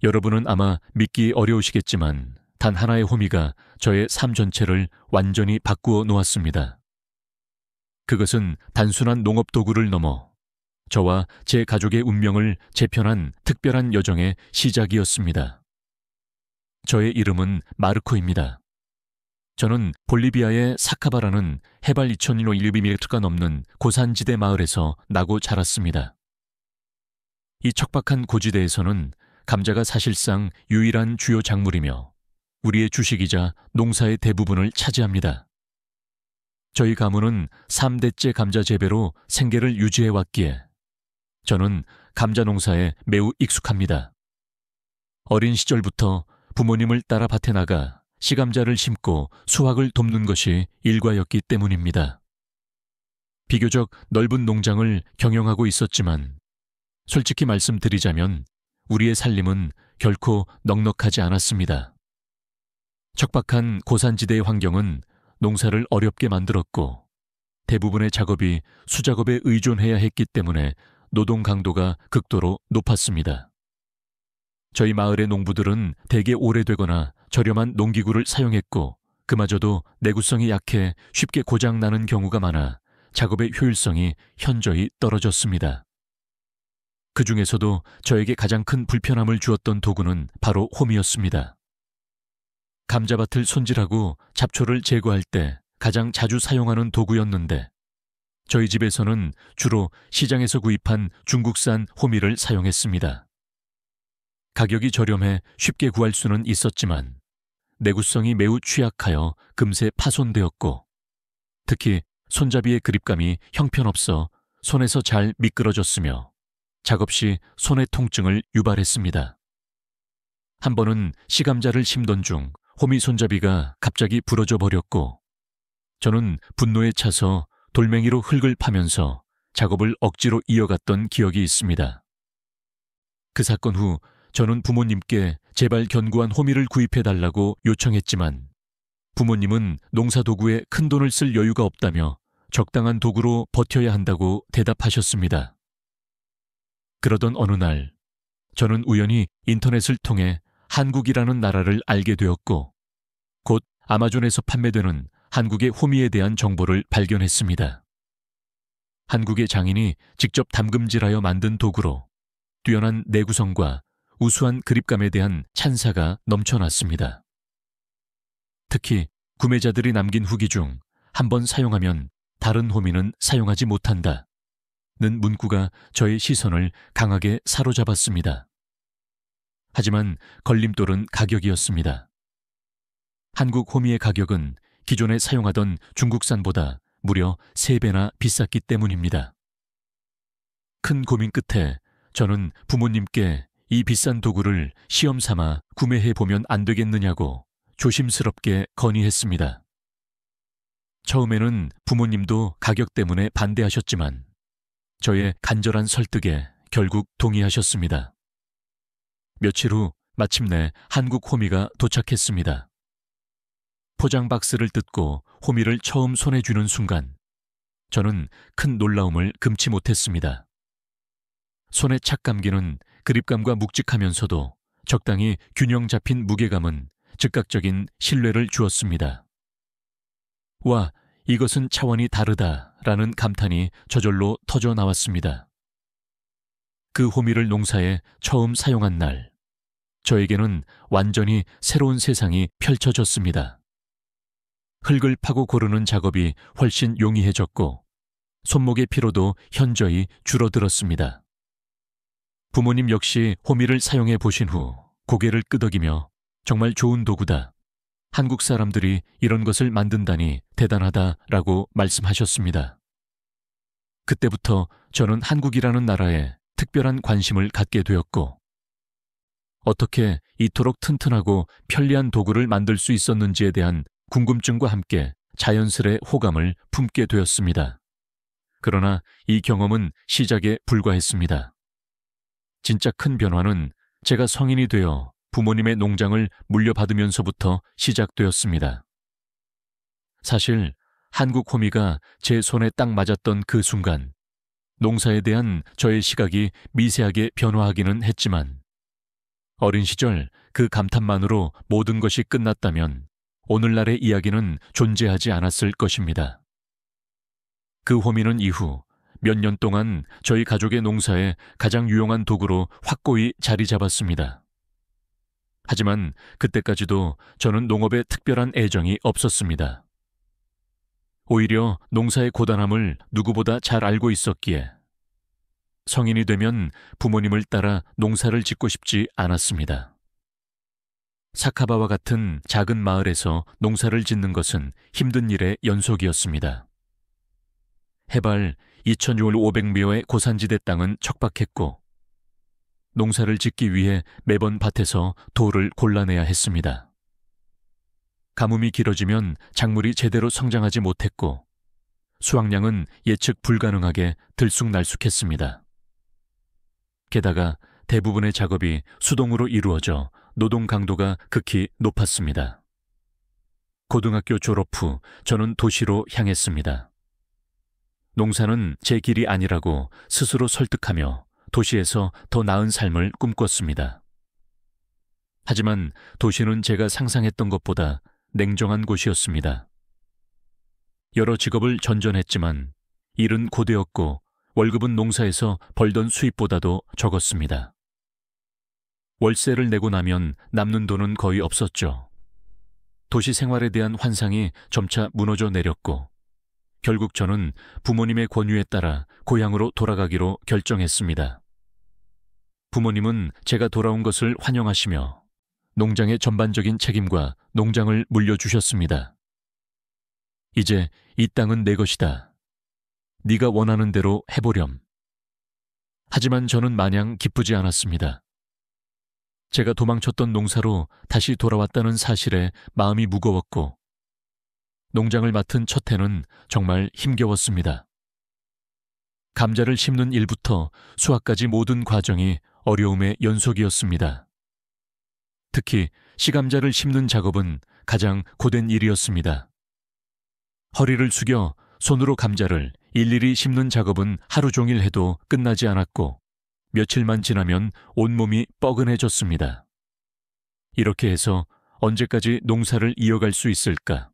여러분은 아마 믿기 어려우시겠지만 단 하나의 호미가 저의 삶 전체를 완전히 바꾸어 놓았습니다. 그것은 단순한 농업 도구를 넘어 저와 제 가족의 운명을 재편한 특별한 여정의 시작이었습니다. 저의 이름은 마르코입니다. 저는 볼리비아의 사카바라는 해발 2100m가 넘는 고산지대 마을에서 나고 자랐습니다. 이 척박한 고지대에서는 감자가 사실상 유일한 주요 작물이며 우리의 주식이자 농사의 대부분을 차지합니다. 저희 가문은 3대째 감자 재배로 생계를 유지해왔기에 저는 감자 농사에 매우 익숙합니다. 어린 시절부터 부모님을 따라 밭에 나가 시감자를 심고 수확을 돕는 것이 일과였기 때문입니다. 비교적 넓은 농장을 경영하고 있었지만 솔직히 말씀드리자면 우리의 살림은 결코 넉넉하지 않았습니다. 척박한 고산지대의 환경은 농사를 어렵게 만들었고 대부분의 작업이 수작업에 의존해야 했기 때문에 노동 강도가 극도로 높았습니다. 저희 마을의 농부들은 대개 오래되거나 저렴한 농기구를 사용했고 그마저도 내구성이 약해 쉽게 고장나는 경우가 많아 작업의 효율성이 현저히 떨어졌습니다. 그 중에서도 저에게 가장 큰 불편함을 주었던 도구는 바로 홈이었습니다. 감자밭을 손질하고 잡초를 제거할 때 가장 자주 사용하는 도구였는데 저희 집에서는 주로 시장에서 구입한 중국산 호미를 사용했습니다. 가격이 저렴해 쉽게 구할 수는 있었지만 내구성이 매우 취약하여 금세 파손되었고 특히 손잡이의 그립감이 형편없어 손에서 잘 미끄러졌으며 작업 시 손의 통증을 유발했습니다. 한 번은 시감자를 심던 중 호미 손잡이가 갑자기 부러져 버렸고 저는 분노에 차서 돌멩이로 흙을 파면서 작업을 억지로 이어갔던 기억이 있습니다. 그 사건 후 저는 부모님께 제발 견고한 호미를 구입해달라고 요청했지만 부모님은 농사도구에 큰 돈을 쓸 여유가 없다며 적당한 도구로 버텨야 한다고 대답하셨습니다. 그러던 어느 날 저는 우연히 인터넷을 통해 한국이라는 나라를 알게 되었고 곧 아마존에서 판매되는 한국의 호미에 대한 정보를 발견했습니다. 한국의 장인이 직접 담금질하여 만든 도구로 뛰어난 내구성과 우수한 그립감에 대한 찬사가 넘쳐났습니다. 특히 구매자들이 남긴 후기 중 한 번 사용하면 다른 호미는 사용하지 못한다는 문구가 저의 시선을 강하게 사로잡았습니다. 하지만 걸림돌은 가격이었습니다. 한국 호미의 가격은 기존에 사용하던 중국산보다 무려 3배나 비쌌기 때문입니다. 큰 고민 끝에 저는 부모님께 이 비싼 도구를 시험 삼아 구매해보면 안 되겠느냐고 조심스럽게 건의했습니다. 처음에는 부모님도 가격 때문에 반대하셨지만 저의 간절한 설득에 결국 동의하셨습니다. 며칠 후 마침내 한국 호미가 도착했습니다. 포장 박스를 뜯고 호미를 처음 손에 쥐는 순간 저는 큰 놀라움을 금치 못했습니다. 손에 착 감기는 그립감과 묵직하면서도 적당히 균형 잡힌 무게감은 즉각적인 신뢰를 주었습니다. 와, 이것은 차원이 다르다라는 감탄이 저절로 터져 나왔습니다. 그 호미를 농사에 처음 사용한 날, 저에게는 완전히 새로운 세상이 펼쳐졌습니다. 흙을 파고 고르는 작업이 훨씬 용이해졌고 손목의 피로도 현저히 줄어들었습니다. 부모님 역시 호미를 사용해 보신 후 고개를 끄덕이며 정말 좋은 도구다. 한국 사람들이 이런 것을 만든다니 대단하다라고 말씀하셨습니다. 그때부터 저는 한국이라는 나라에 특별한 관심을 갖게 되었고 어떻게 이토록 튼튼하고 편리한 도구를 만들 수 있었는지에 대한 궁금증과 함께 자연스레 호감을 품게 되었습니다. 그러나 이 경험은 시작에 불과했습니다. 진짜 큰 변화는 제가 성인이 되어 부모님의 농장을 물려받으면서부터 시작되었습니다. 사실 한국 호미가 제 손에 딱 맞았던 그 순간 농사에 대한 저의 시각이 미세하게 변화하기는 했지만 어린 시절 그 감탄만으로 모든 것이 끝났다면 오늘날의 이야기는 존재하지 않았을 것입니다. 그 호미는 이후 몇 년 동안 저희 가족의 농사에 가장 유용한 도구로 확고히 자리 잡았습니다. 하지만 그때까지도 저는 농업에 특별한 애정이 없었습니다. 오히려 농사의 고단함을 누구보다 잘 알고 있었기에 성인이 되면 부모님을 따라 농사를 짓고 싶지 않았습니다. 사카바와 같은 작은 마을에서 농사를 짓는 것은 힘든 일의 연속이었습니다. 해발 2,500미터의 고산지대 땅은 척박했고 농사를 짓기 위해 매번 밭에서 돌을 골라내야 했습니다. 가뭄이 길어지면 작물이 제대로 성장하지 못했고 수확량은 예측 불가능하게 들쑥날쑥했습니다. 게다가 대부분의 작업이 수동으로 이루어져 노동 강도가 극히 높았습니다. 고등학교 졸업 후 저는 도시로 향했습니다. 농사는 제 길이 아니라고 스스로 설득하며 도시에서 더 나은 삶을 꿈꿨습니다. 하지만 도시는 제가 상상했던 것보다 냉정한 곳이었습니다. 여러 직업을 전전했지만 일은 고되었고 월급은 농사에서 벌던 수입보다도 적었습니다. 월세를 내고 나면 남는 돈은 거의 없었죠. 도시 생활에 대한 환상이 점차 무너져 내렸고 결국 저는 부모님의 권유에 따라 고향으로 돌아가기로 결정했습니다. 부모님은 제가 돌아온 것을 환영하시며 농장의 전반적인 책임과 농장을 물려주셨습니다. 이제 이 땅은 내 것이다. 네가 원하는 대로 해보렴. 하지만 저는 마냥 기쁘지 않았습니다. 제가 도망쳤던 농사로 다시 돌아왔다는 사실에 마음이 무거웠고 농장을 맡은 첫 해는 정말 힘겨웠습니다. 감자를 심는 일부터 수확까지 모든 과정이 어려움의 연속이었습니다. 특히 시감자를 심는 작업은 가장 고된 일이었습니다. 허리를 숙여 손으로 감자를 일일이 심는 작업은 하루 종일 해도 끝나지 않았고 며칠만 지나면 온몸이 뻐근해졌습니다. 이렇게 해서 언제까지 농사를 이어갈 수 있을까?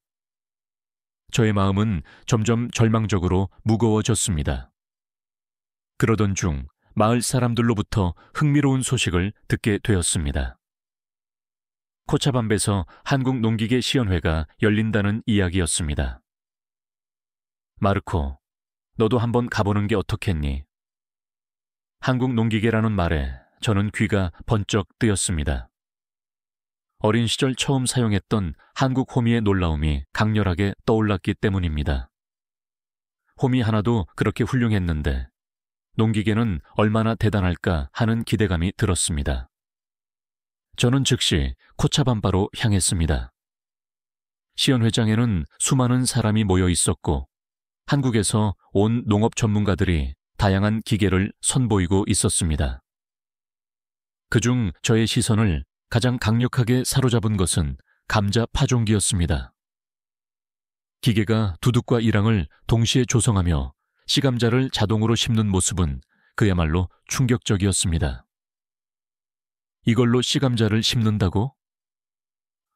저의 마음은 점점 절망적으로 무거워졌습니다. 그러던 중 마을 사람들로부터 흥미로운 소식을 듣게 되었습니다. 코차밤베에서 한국농기계 시연회가 열린다는 이야기였습니다. 마르코, 너도 한번 가보는 게 어떻겠니? 한국농기계라는 말에 저는 귀가 번쩍 뜨였습니다. 어린 시절 처음 사용했던 한국 호미의 놀라움이 강렬하게 떠올랐기 때문입니다. 호미 하나도 그렇게 훌륭했는데 농기계는 얼마나 대단할까 하는 기대감이 들었습니다. 저는 즉시 코차밤바로 향했습니다. 시연회장에는 수많은 사람이 모여 있었고 한국에서 온 농업 전문가들이 다양한 기계를 선보이고 있었습니다. 그중 저의 시선을 가장 강력하게 사로잡은 것은 감자 파종기였습니다. 기계가 두둑과 이랑을 동시에 조성하며 시감자를 자동으로 심는 모습은 그야말로 충격적이었습니다. 이걸로 시감자를 심는다고?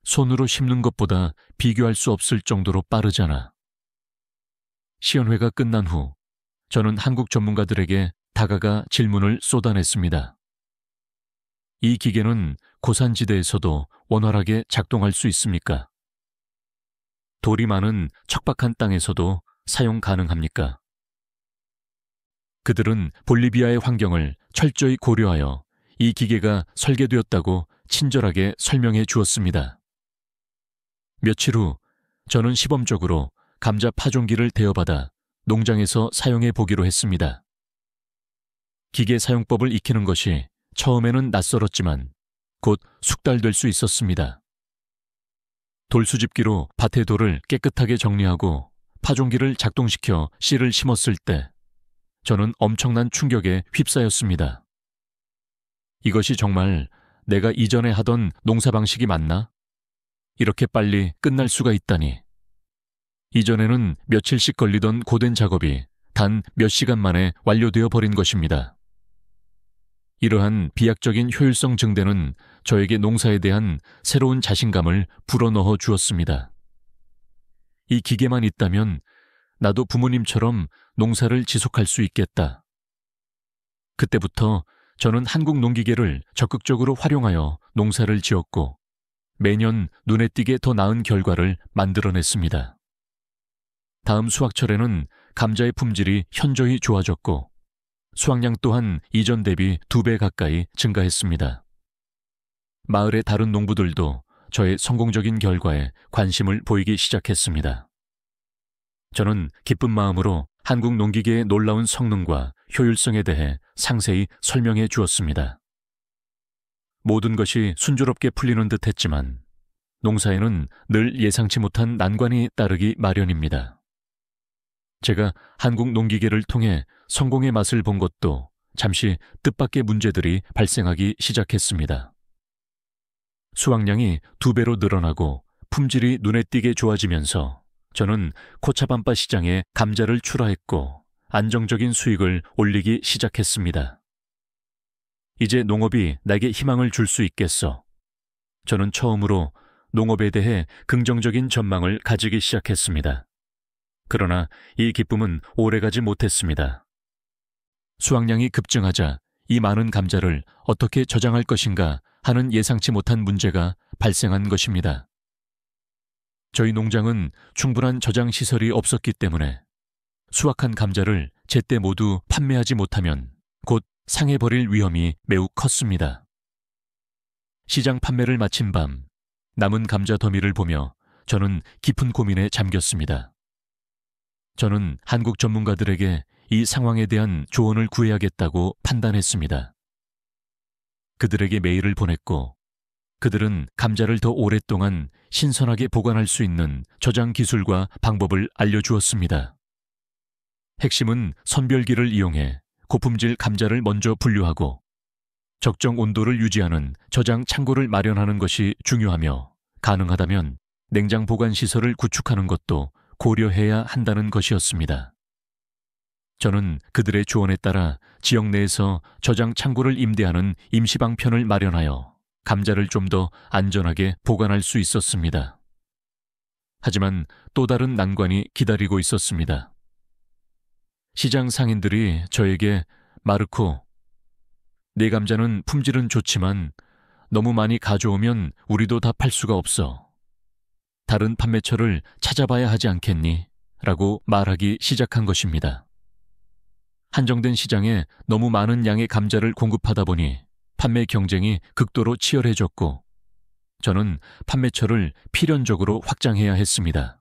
손으로 심는 것보다 비교할 수 없을 정도로 빠르잖아. 시연회가 끝난 후 저는 한국 전문가들에게 다가가 질문을 쏟아냈습니다. 이 기계는 고산지대에서도 원활하게 작동할 수 있습니까? 돌이 많은 척박한 땅에서도 사용 가능합니까? 그들은 볼리비아의 환경을 철저히 고려하여 이 기계가 설계되었다고 친절하게 설명해 주었습니다. 며칠 후 저는 시범적으로 감자 파종기를 대여받아 농장에서 사용해 보기로 했습니다. 기계 사용법을 익히는 것이 처음에는 낯설었지만 곧 숙달될 수 있었습니다. 돌수집기로 밭의 돌을 깨끗하게 정리하고 파종기를 작동시켜 씨를 심었을 때 저는 엄청난 충격에 휩싸였습니다. 이것이 정말 내가 이전에 하던 농사 방식이 맞나? 이렇게 빨리 끝날 수가 있다니. 이전에는 며칠씩 걸리던 고된 작업이 단 몇 시간 만에 완료되어 버린 것입니다. 이러한 비약적인 효율성 증대는 저에게 농사에 대한 새로운 자신감을 불어넣어 주었습니다. 이 기계만 있다면 나도 부모님처럼 농사를 지속할 수 있겠다. 그때부터 저는 한국 농기계를 적극적으로 활용하여 농사를 지었고 매년 눈에 띄게 더 나은 결과를 만들어냈습니다. 다음 수확철에는 감자의 품질이 현저히 좋아졌고 수확량 또한 이전 대비 2배 가까이 증가했습니다. 마을의 다른 농부들도 저의 성공적인 결과에 관심을 보이기 시작했습니다. 저는 기쁜 마음으로 한국 농기계의 놀라운 성능과 효율성에 대해 상세히 설명해 주었습니다. 모든 것이 순조롭게 풀리는 듯 했지만 농사에는 늘 예상치 못한 난관이 따르기 마련입니다. 제가 한국 농기계를 통해 성공의 맛을 본 것도 잠시 뜻밖의 문제들이 발생하기 시작했습니다. 수확량이 2배로 늘어나고 품질이 눈에 띄게 좋아지면서 저는 코차밤바 시장에 감자를 출하했고 안정적인 수익을 올리기 시작했습니다. 이제 농업이 내게 희망을 줄 수 있겠어. 저는 처음으로 농업에 대해 긍정적인 전망을 가지기 시작했습니다. 그러나 이 기쁨은 오래가지 못했습니다. 수확량이 급증하자 이 많은 감자를 어떻게 저장할 것인가 하는 예상치 못한 문제가 발생한 것입니다. 저희 농장은 충분한 저장 시설이 없었기 때문에 수확한 감자를 제때 모두 판매하지 못하면 곧 상해버릴 위험이 매우 컸습니다. 시장 판매를 마친 밤 남은 감자 더미를 보며 저는 깊은 고민에 잠겼습니다. 저는 한국 전문가들에게 이 상황에 대한 조언을 구해야겠다고 판단했습니다. 그들에게 메일을 보냈고 그들은 감자를 더 오랫동안 신선하게 보관할 수 있는 저장 기술과 방법을 알려주었습니다. 핵심은 선별기를 이용해 고품질 감자를 먼저 분류하고 적정 온도를 유지하는 저장 창고를 마련하는 것이 중요하며 가능하다면 냉장 보관 시설을 구축하는 것도 고려해야 한다는 것이었습니다. 저는 그들의 조언에 따라 지역 내에서 저장 창고를 임대하는 임시방편을 마련하여 감자를 좀 더 안전하게 보관할 수 있었습니다. 하지만 또 다른 난관이 기다리고 있었습니다. 시장 상인들이 저에게 마르코, 네 감자는 품질은 좋지만 너무 많이 가져오면 우리도 다 팔 수가 없어. 다른 판매처를 찾아봐야 하지 않겠니? 라고 말하기 시작한 것입니다. 한정된 시장에 너무 많은 양의 감자를 공급하다 보니 판매 경쟁이 극도로 치열해졌고 저는 판매처를 필연적으로 확장해야 했습니다.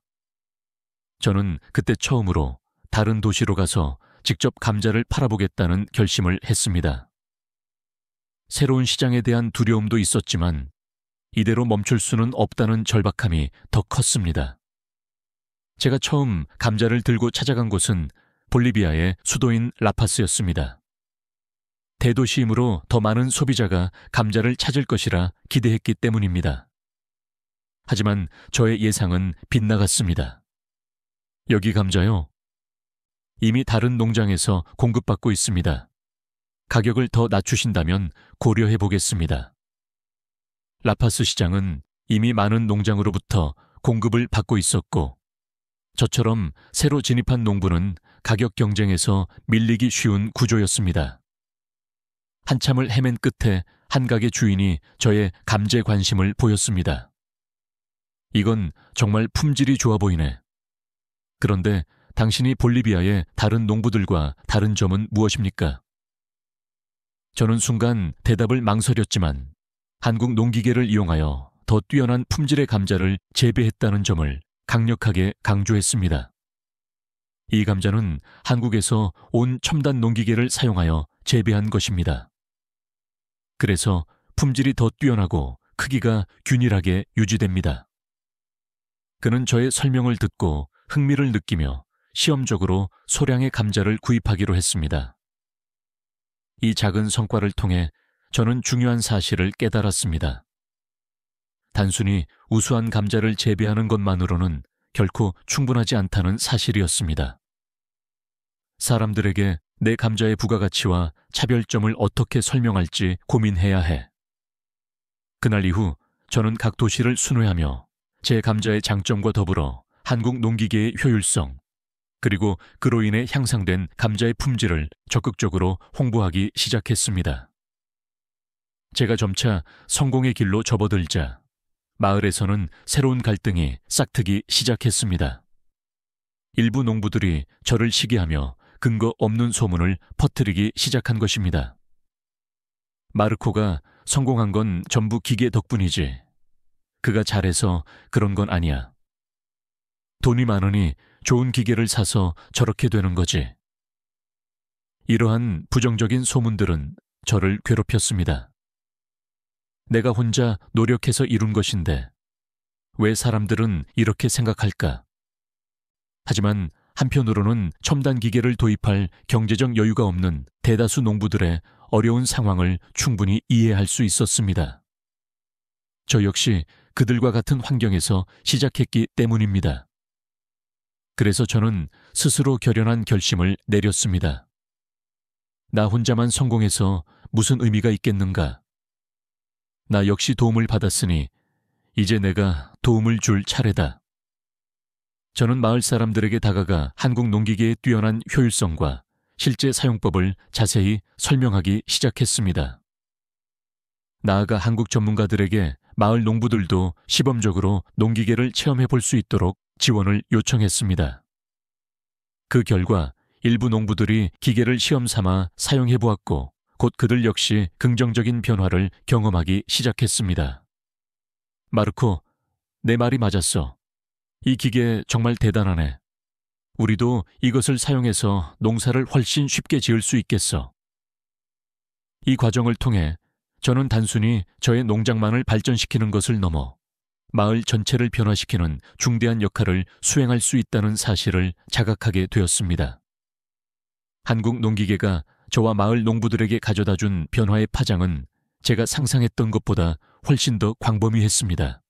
저는 그때 처음으로 다른 도시로 가서 직접 감자를 팔아보겠다는 결심을 했습니다. 새로운 시장에 대한 두려움도 있었지만 이대로 멈출 수는 없다는 절박함이 더 컸습니다. 제가 처음 감자를 들고 찾아간 곳은 볼리비아의 수도인 라파스였습니다. 대도시이므로 더 많은 소비자가 감자를 찾을 것이라 기대했기 때문입니다. 하지만 저의 예상은 빗나갔습니다. 여기 감자요. 이미 다른 농장에서 공급받고 있습니다. 가격을 더 낮추신다면 고려해 보겠습니다. 라파스 시장은 이미 많은 농장으로부터 공급을 받고 있었고 저처럼 새로 진입한 농부는 가격 경쟁에서 밀리기 쉬운 구조였습니다. 한참을 헤맨 끝에 한 가게 주인이 저의 감제 관심을 보였습니다. 이건 정말 품질이 좋아 보이네. 그런데 당신이 볼리비아의 다른 농부들과 다른 점은 무엇입니까? 저는 순간 대답을 망설였지만 한국 농기계를 이용하여 더 뛰어난 품질의 감자를 재배했다는 점을 강력하게 강조했습니다. 이 감자는 한국에서 온 첨단 농기계를 사용하여 재배한 것입니다. 그래서 품질이 더 뛰어나고 크기가 균일하게 유지됩니다. 그는 저의 설명을 듣고 흥미를 느끼며 시험적으로 소량의 감자를 구입하기로 했습니다. 이 작은 성과를 통해 저는 중요한 사실을 깨달았습니다. 단순히 우수한 감자를 재배하는 것만으로는 결코 충분하지 않다는 사실이었습니다. 사람들에게 내 감자의 부가가치와 차별점을 어떻게 설명할지 고민해야 해. 그날 이후 저는 각 도시를 순회하며 제 감자의 장점과 더불어 한국 농기계의 효율성, 그리고 그로 인해 향상된 감자의 품질을 적극적으로 홍보하기 시작했습니다. 제가 점차 성공의 길로 접어들자 마을에서는 새로운 갈등이 싹트기 시작했습니다. 일부 농부들이 저를 시기하며 근거 없는 소문을 퍼뜨리기 시작한 것입니다. 마르코가 성공한 건 전부 기계 덕분이지. 그가 잘해서 그런 건 아니야. 돈이 많으니 좋은 기계를 사서 저렇게 되는 거지. 이러한 부정적인 소문들은 저를 괴롭혔습니다. 내가 혼자 노력해서 이룬 것인데 왜 사람들은 이렇게 생각할까? 하지만 한편으로는 첨단 기계를 도입할 경제적 여유가 없는 대다수 농부들의 어려운 상황을 충분히 이해할 수 있었습니다. 저 역시 그들과 같은 환경에서 시작했기 때문입니다. 그래서 저는 스스로 결연한 결심을 내렸습니다. 나 혼자만 성공해서 무슨 의미가 있겠는가? 나 역시 도움을 받았으니 이제 내가 도움을 줄 차례다. 저는 마을 사람들에게 다가가 한국 농기계의 뛰어난 효율성과 실제 사용법을 자세히 설명하기 시작했습니다. 나아가 한국 전문가들에게 마을 농부들도 시범적으로 농기계를 체험해 볼 수 있도록 지원을 요청했습니다. 그 결과 일부 농부들이 기계를 시험 삼아 사용해 보았고 곧 그들 역시 긍정적인 변화를 경험하기 시작했습니다. 마르코, 내 말이 맞았어. 이 기계 정말 대단하네. 우리도 이것을 사용해서 농사를 훨씬 쉽게 지을 수 있겠어. 이 과정을 통해 저는 단순히 저의 농장만을 발전시키는 것을 넘어 마을 전체를 변화시키는 중대한 역할을 수행할 수 있다는 사실을 자각하게 되었습니다. 한국 농기계가 저와 마을 농부들에게 가져다 준 변화의 파장은 제가 상상했던 것보다 훨씬 더 광범위했습니다.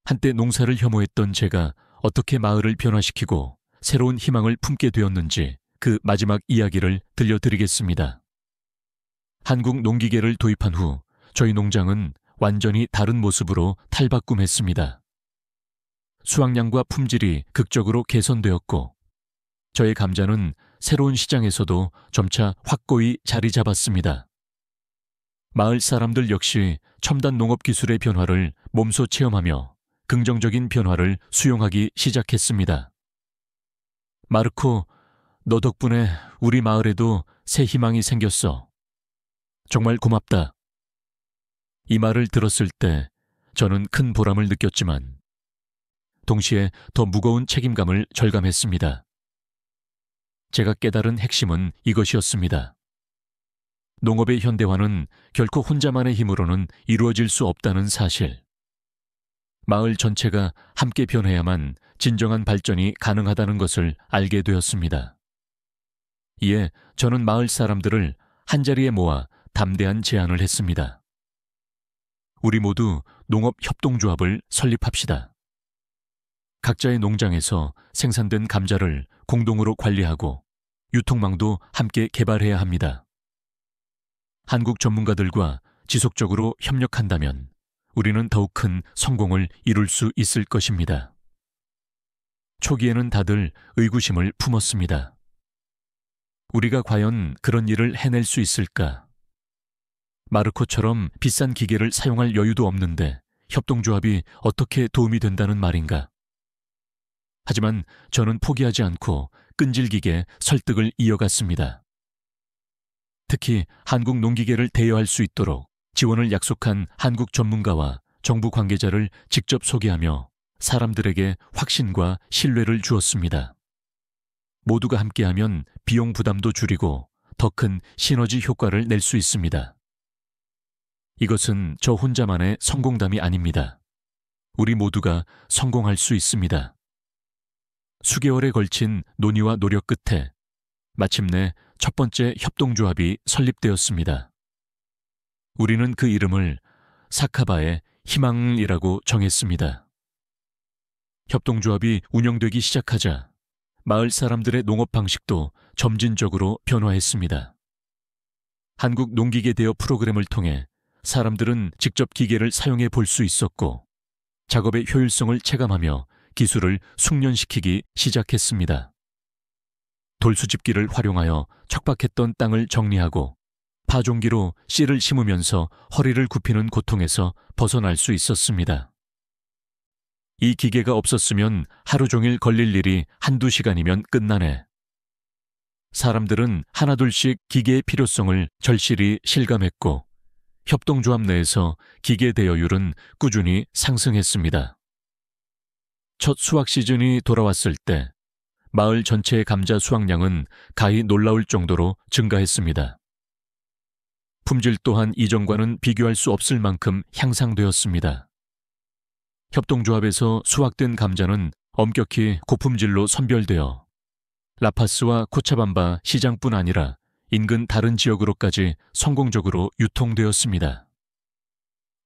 한때 농사를 혐오했던 제가 어떻게 마을을 변화시키고 새로운 희망을 품게 되었는지 그 마지막 이야기를 들려드리겠습니다. 한국 농기계를 도입한 후 저희 농장은 완전히 다른 모습으로 탈바꿈했습니다. 수확량과 품질이 극적으로 개선되었고 저의 감자는 새로운 시장에서도 점차 확고히 자리 잡았습니다. 마을 사람들 역시 첨단 농업 기술의 변화를 몸소 체험하며 긍정적인 변화를 수용하기 시작했습니다. 마르코, 너 덕분에 우리 마을에도 새 희망이 생겼어. 정말 고맙다. 이 말을 들었을 때 저는 큰 보람을 느꼈지만 동시에 더 무거운 책임감을 절감했습니다. 제가 깨달은 핵심은 이것이었습니다. 농업의 현대화는 결코 혼자만의 힘으로는 이루어질 수 없다는 사실. 마을 전체가 함께 변해야만 진정한 발전이 가능하다는 것을 알게 되었습니다. 이에 저는 마을 사람들을 한자리에 모아 담대한 제안을 했습니다. 우리 모두 농업협동조합을 설립합시다. 각자의 농장에서 생산된 감자를 공동으로 관리하고 유통망도 함께 개발해야 합니다. 한국 전문가들과 지속적으로 협력한다면 우리는 더욱 큰 성공을 이룰 수 있을 것입니다. 초기에는 다들 의구심을 품었습니다. 우리가 과연 그런 일을 해낼 수 있을까? 마르코처럼 비싼 기계를 사용할 여유도 없는데 협동조합이 어떻게 도움이 된다는 말인가? 하지만 저는 포기하지 않고 끈질기게 설득을 이어갔습니다. 특히 한국 농기계를 대여할 수 있도록 지원을 약속한 한국 전문가와 정부 관계자를 직접 소개하며 사람들에게 확신과 신뢰를 주었습니다. 모두가 함께하면 비용 부담도 줄이고 더 큰 시너지 효과를 낼 수 있습니다. 이것은 저 혼자만의 성공담이 아닙니다. 우리 모두가 성공할 수 있습니다. 수개월에 걸친 논의와 노력 끝에 마침내 첫 번째 협동조합이 설립되었습니다. 우리는 그 이름을 사카바의 희망이라고 정했습니다. 협동조합이 운영되기 시작하자 마을 사람들의 농업 방식도 점진적으로 변화했습니다. 한국 농기계 대여 프로그램을 통해 사람들은 직접 기계를 사용해 볼 수 있었고 작업의 효율성을 체감하며 기술을 숙련시키기 시작했습니다. 돌수집기를 활용하여 척박했던 땅을 정리하고 파종기로 씨를 심으면서 허리를 굽히는 고통에서 벗어날 수 있었습니다. 이 기계가 없었으면 하루 종일 걸릴 일이 한두 시간이면 끝나네. 사람들은 하나둘씩 기계의 필요성을 절실히 실감했고 협동조합 내에서 기계 대여율은 꾸준히 상승했습니다. 첫 수확 시즌이 돌아왔을 때 마을 전체의 감자 수확량은 가히 놀라울 정도로 증가했습니다. 품질 또한 이전과는 비교할 수 없을 만큼 향상되었습니다. 협동조합에서 수확된 감자는 엄격히 고품질로 선별되어 라파스와 코차밤바 시장뿐 아니라 인근 다른 지역으로까지 성공적으로 유통되었습니다.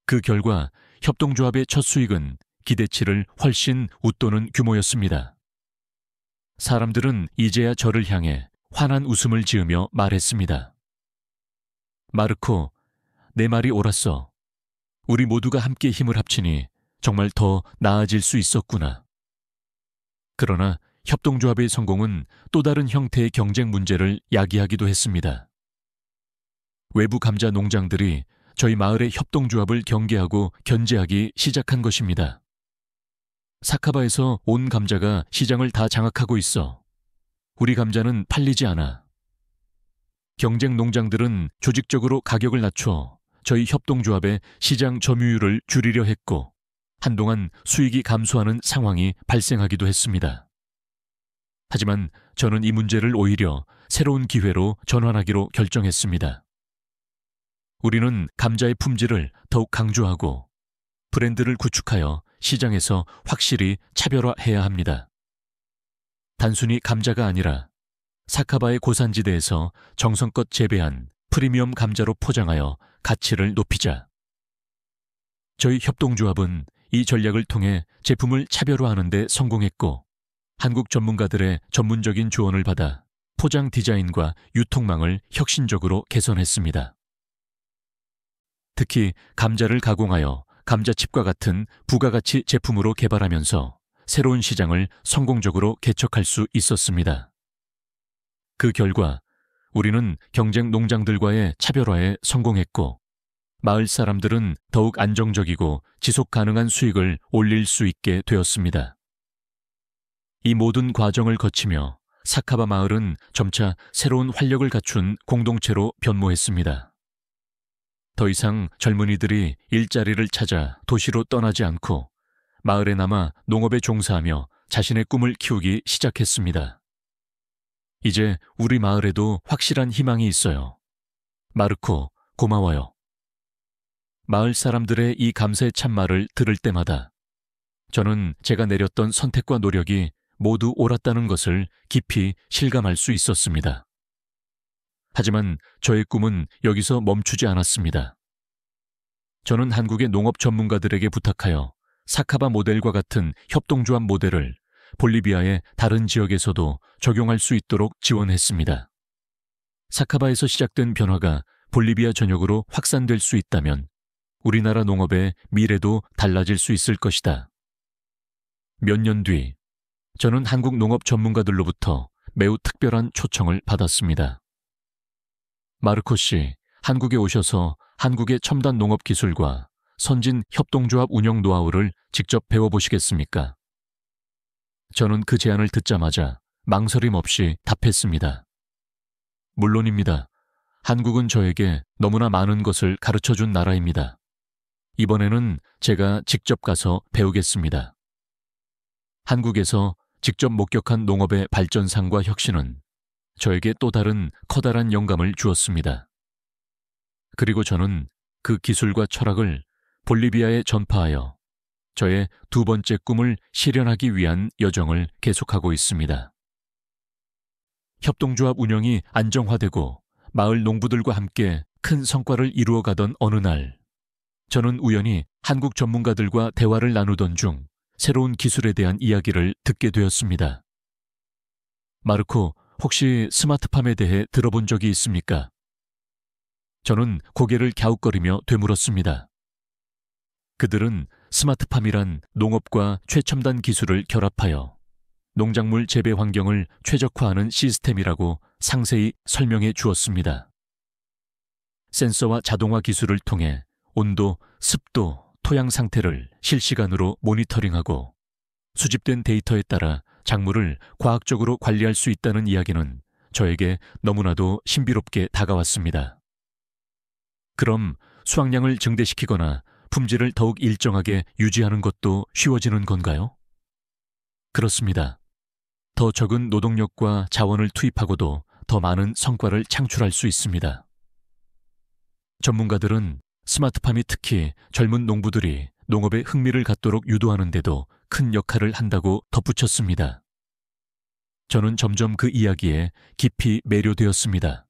그 결과 협동조합의 첫 수익은 기대치를 훨씬 웃도는 규모였습니다. 사람들은 이제야 저를 향해 환한 웃음을 지으며 말했습니다. 마르코, 내 말이 옳았어. 우리 모두가 함께 힘을 합치니 정말 더 나아질 수 있었구나. 그러나 협동조합의 성공은 또 다른 형태의 경쟁 문제를 야기하기도 했습니다. 외부 감자 농장들이 저희 마을의 협동조합을 경계하고 견제하기 시작한 것입니다. 사카바에서 온 감자가 시장을 다 장악하고 있어. 우리 감자는 팔리지 않아. 경쟁 농장들은 조직적으로 가격을 낮춰 저희 협동조합의 시장 점유율을 줄이려 했고 한동안 수익이 감소하는 상황이 발생하기도 했습니다. 하지만 저는 이 문제를 오히려 새로운 기회로 전환하기로 결정했습니다. 우리는 감자의 품질을 더욱 강조하고 브랜드를 구축하여 시장에서 확실히 차별화해야 합니다. 단순히 감자가 아니라 사카바의 고산지대에서 정성껏 재배한 프리미엄 감자로 포장하여 가치를 높이자. 저희 협동조합은 이 전략을 통해 제품을 차별화하는 데 성공했고 한국 전문가들의 전문적인 조언을 받아 포장 디자인과 유통망을 혁신적으로 개선했습니다. 특히 감자를 가공하여 감자칩과 같은 부가가치 제품으로 개발하면서 새로운 시장을 성공적으로 개척할 수 있었습니다. 그 결과 우리는 경쟁 농장들과의 차별화에 성공했고 마을 사람들은 더욱 안정적이고 지속 가능한 수익을 올릴 수 있게 되었습니다. 이 모든 과정을 거치며 사카바 마을은 점차 새로운 활력을 갖춘 공동체로 변모했습니다. 더 이상 젊은이들이 일자리를 찾아 도시로 떠나지 않고 마을에 남아 농업에 종사하며 자신의 꿈을 키우기 시작했습니다. 이제 우리 마을에도 확실한 희망이 있어요. 마르코, 고마워요. 마을 사람들의 이 감사의 참말을 들을 때마다 저는 제가 내렸던 선택과 노력이 모두 옳았다는 것을 깊이 실감할 수 있었습니다. 하지만 저의 꿈은 여기서 멈추지 않았습니다. 저는 한국의 농업 전문가들에게 부탁하여 사카바 모델과 같은 협동조합 모델을 볼리비아의 다른 지역에서도 적용할 수 있도록 지원했습니다. 사카바에서 시작된 변화가 볼리비아 전역으로 확산될 수 있다면 우리나라 농업의 미래도 달라질 수 있을 것이다. 몇 년 뒤, 저는 한국 농업 전문가들로부터 매우 특별한 초청을 받았습니다. 마르코 씨, 한국에 오셔서 한국의 첨단 농업 기술과 선진 협동조합 운영 노하우를 직접 배워보시겠습니까? 저는 그 제안을 듣자마자 망설임 없이 답했습니다. 물론입니다. 한국은 저에게 너무나 많은 것을 가르쳐준 나라입니다. 이번에는 제가 직접 가서 배우겠습니다. 한국에서 직접 목격한 농업의 발전상과 혁신은 저에게 또 다른 커다란 영감을 주었습니다. 그리고 저는 그 기술과 철학을 볼리비아에 전파하여 저의 두 번째 꿈을 실현하기 위한 여정을 계속하고 있습니다. 협동조합 운영이 안정화되고 마을 농부들과 함께 큰 성과를 이루어가던 어느 날, 저는 우연히 한국 전문가들과 대화를 나누던 중 새로운 기술에 대한 이야기를 듣게 되었습니다. 마르코, 혹시 스마트팜에 대해 들어본 적이 있습니까? 저는 고개를 갸웃거리며 되물었습니다. 그들은 스마트팜이란 농업과 최첨단 기술을 결합하여 농작물 재배 환경을 최적화하는 시스템이라고 상세히 설명해 주었습니다. 센서와 자동화 기술을 통해 온도, 습도, 토양 상태를 실시간으로 모니터링하고 수집된 데이터에 따라 작물을 과학적으로 관리할 수 있다는 이야기는 저에게 너무나도 신비롭게 다가왔습니다. 그럼 수확량을 증대시키거나 품질을 더욱 일정하게 유지하는 것도 쉬워지는 건가요? 그렇습니다. 더 적은 노동력과 자원을 투입하고도 더 많은 성과를 창출할 수 있습니다. 전문가들은 스마트팜이 특히 젊은 농부들이 농업에 흥미를 갖도록 유도하는 데도 큰 역할을 한다고 덧붙였습니다. 저는 점점 그 이야기에 깊이 매료되었습니다.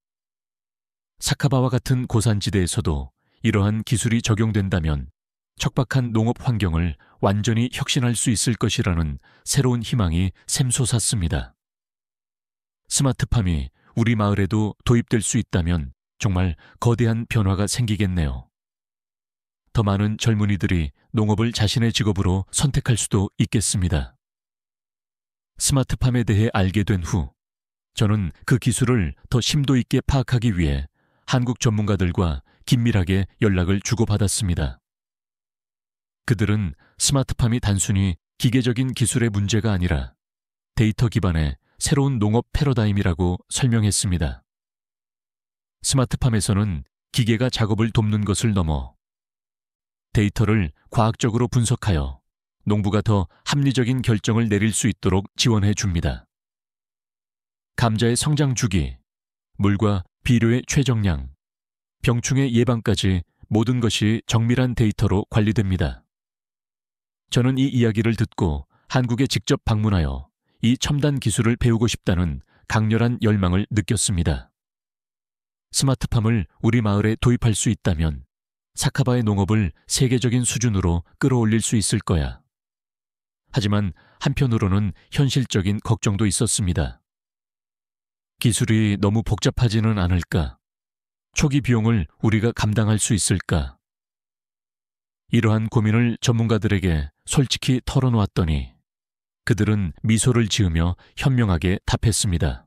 사카바와 같은 고산지대에서도 이러한 기술이 적용된다면 척박한 농업 환경을 완전히 혁신할 수 있을 것이라는 새로운 희망이 샘솟았습니다. 스마트팜이 우리 마을에도 도입될 수 있다면 정말 거대한 변화가 생기겠네요. 더 많은 젊은이들이 농업을 자신의 직업으로 선택할 수도 있겠습니다. 스마트팜에 대해 알게 된 후, 저는 그 기술을 더 심도 있게 파악하기 위해 한국 전문가들과 긴밀하게 연락을 주고받았습니다. 그들은 스마트팜이 단순히 기계적인 기술의 문제가 아니라 데이터 기반의 새로운 농업 패러다임이라고 설명했습니다. 스마트팜에서는 기계가 작업을 돕는 것을 넘어 데이터를 과학적으로 분석하여 농부가 더 합리적인 결정을 내릴 수 있도록 지원해 줍니다. 감자의 성장 주기, 물과 비료의 최정량, 병충해 예방까지 모든 것이 정밀한 데이터로 관리됩니다. 저는 이 이야기를 듣고 한국에 직접 방문하여 이 첨단 기술을 배우고 싶다는 강렬한 열망을 느꼈습니다. 스마트팜을 우리 마을에 도입할 수 있다면 사카바의 농업을 세계적인 수준으로 끌어올릴 수 있을 거야. 하지만 한편으로는 현실적인 걱정도 있었습니다. 기술이 너무 복잡하지는 않을까? 초기 비용을 우리가 감당할 수 있을까? 이러한 고민을 전문가들에게 솔직히 털어놓았더니 그들은 미소를 지으며 현명하게 답했습니다.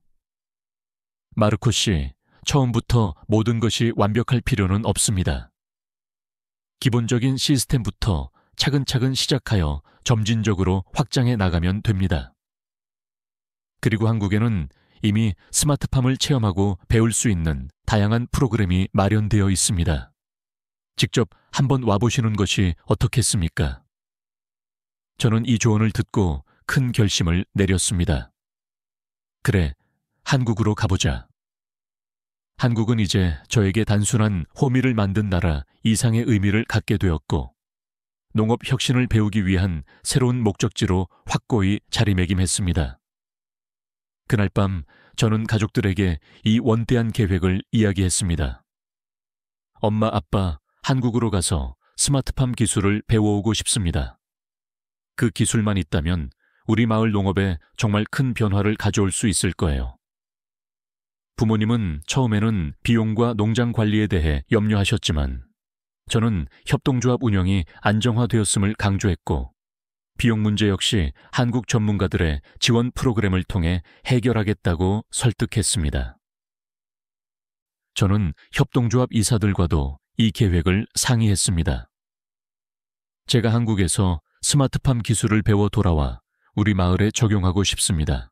마르코 씨, 처음부터 모든 것이 완벽할 필요는 없습니다. 기본적인 시스템부터 차근차근 시작하여 점진적으로 확장해 나가면 됩니다. 그리고 한국에는 이미 스마트팜을 체험하고 배울 수 있는 다양한 프로그램이 마련되어 있습니다. 직접 한번 와보시는 것이 어떻겠습니까? 저는 이 조언을 듣고 큰 결심을 내렸습니다. 그래, 한국으로 가보자. 한국은 이제 저에게 단순한 호미를 만든 나라 이상의 의미를 갖게 되었고 농업 혁신을 배우기 위한 새로운 목적지로 확고히 자리매김했습니다. 그날 밤 저는 가족들에게 이 원대한 계획을 이야기했습니다. 엄마, 아빠, 한국으로 가서 스마트팜 기술을 배워오고 싶습니다. 그 기술만 있다면 우리 마을 농업에 정말 큰 변화를 가져올 수 있을 거예요. 부모님은 처음에는 비용과 농장 관리에 대해 염려하셨지만 저는 협동조합 운영이 안정화되었음을 강조했고 비용 문제 역시 한국 전문가들의 지원 프로그램을 통해 해결하겠다고 설득했습니다. 저는 협동조합 이사들과도 이 계획을 상의했습니다. 제가 한국에서 스마트팜 기술을 배워 돌아와 우리 마을에 적용하고 싶습니다.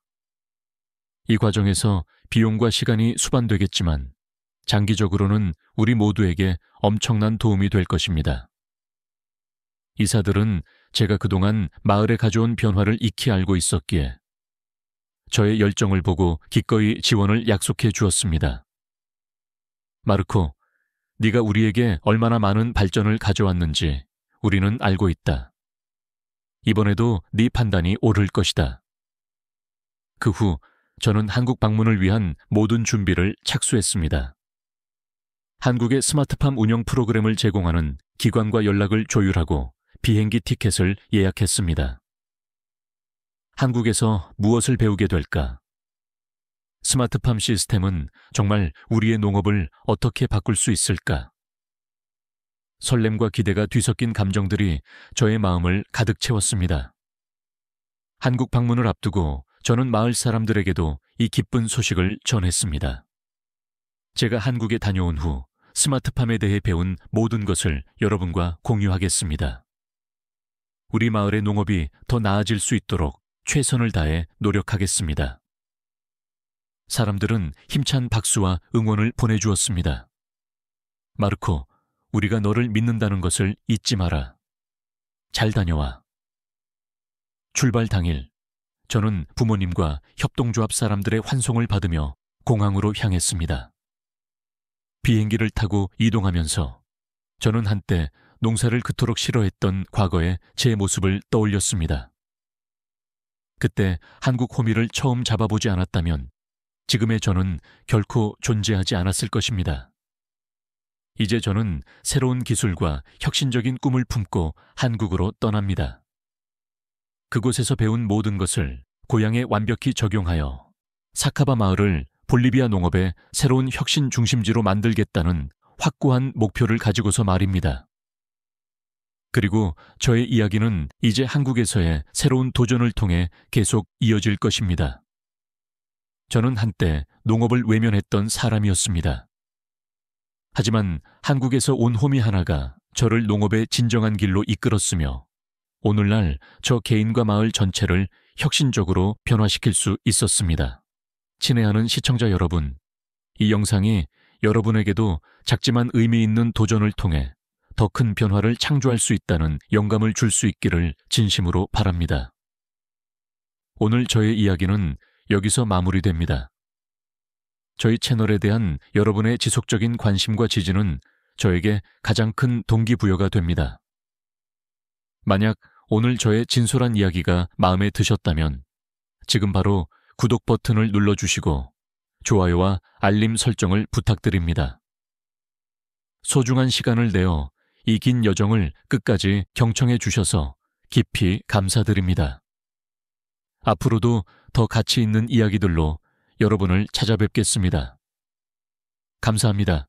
이 과정에서 비용과 시간이 수반되겠지만 장기적으로는 우리 모두에게 엄청난 도움이 될 것입니다. 이사들은 제가 그동안 마을에 가져온 변화를 익히 알고 있었기에 저의 열정을 보고 기꺼이 지원을 약속해 주었습니다. 마르코, 네가 우리에게 얼마나 많은 발전을 가져왔는지 우리는 알고 있다. 이번에도 네 판단이 옳을 것이다. 그 후 저는 한국 방문을 위한 모든 준비를 착수했습니다. 한국의 스마트팜 운영 프로그램을 제공하는 기관과 연락을 조율하고 비행기 티켓을 예약했습니다. 한국에서 무엇을 배우게 될까? 스마트팜 시스템은 정말 우리의 농업을 어떻게 바꿀 수 있을까? 설렘과 기대가 뒤섞인 감정들이 저의 마음을 가득 채웠습니다. 한국 방문을 앞두고 저는 마을 사람들에게도 이 기쁜 소식을 전했습니다. 제가 한국에 다녀온 후 스마트팜에 대해 배운 모든 것을 여러분과 공유하겠습니다. 우리 마을의 농업이 더 나아질 수 있도록 최선을 다해 노력하겠습니다. 사람들은 힘찬 박수와 응원을 보내주었습니다. 마르코, 우리가 너를 믿는다는 것을 잊지 마라. 잘 다녀와. 출발 당일, 저는 부모님과 협동조합 사람들의 환송을 받으며 공항으로 향했습니다. 비행기를 타고 이동하면서 저는 한때 농사를 그토록 싫어했던 과거의 제 모습을 떠올렸습니다. 그때 한국 호미를 처음 잡아보지 않았다면 지금의 저는 결코 존재하지 않았을 것입니다. 이제 저는 새로운 기술과 혁신적인 꿈을 품고 한국으로 떠납니다. 그곳에서 배운 모든 것을 고향에 완벽히 적용하여 사카바 마을을 볼리비아 농업의 새로운 혁신 중심지로 만들겠다는 확고한 목표를 가지고서 말입니다. 그리고 저의 이야기는 이제 한국에서의 새로운 도전을 통해 계속 이어질 것입니다. 저는 한때 농업을 외면했던 사람이었습니다. 하지만 한국에서 온 호미 하나가 저를 농업의 진정한 길로 이끌었으며 오늘날 저 개인과 마을 전체를 혁신적으로 변화시킬 수 있었습니다. 친애하는 시청자 여러분, 이 영상이 여러분에게도 작지만 의미 있는 도전을 통해 더 큰 변화를 창조할 수 있다는 영감을 줄 수 있기를 진심으로 바랍니다. 오늘 저의 이야기는 여기서 마무리됩니다. 저희 채널에 대한 여러분의 지속적인 관심과 지지는 저에게 가장 큰 동기부여가 됩니다. 만약 오늘 저의 진솔한 이야기가 마음에 드셨다면 지금 바로 구독 버튼을 눌러주시고 좋아요와 알림 설정을 부탁드립니다. 소중한 시간을 내어 이 긴 여정을 끝까지 경청해 주셔서 깊이 감사드립니다. 앞으로도 더 가치 있는 이야기들로 여러분을 찾아뵙겠습니다. 감사합니다.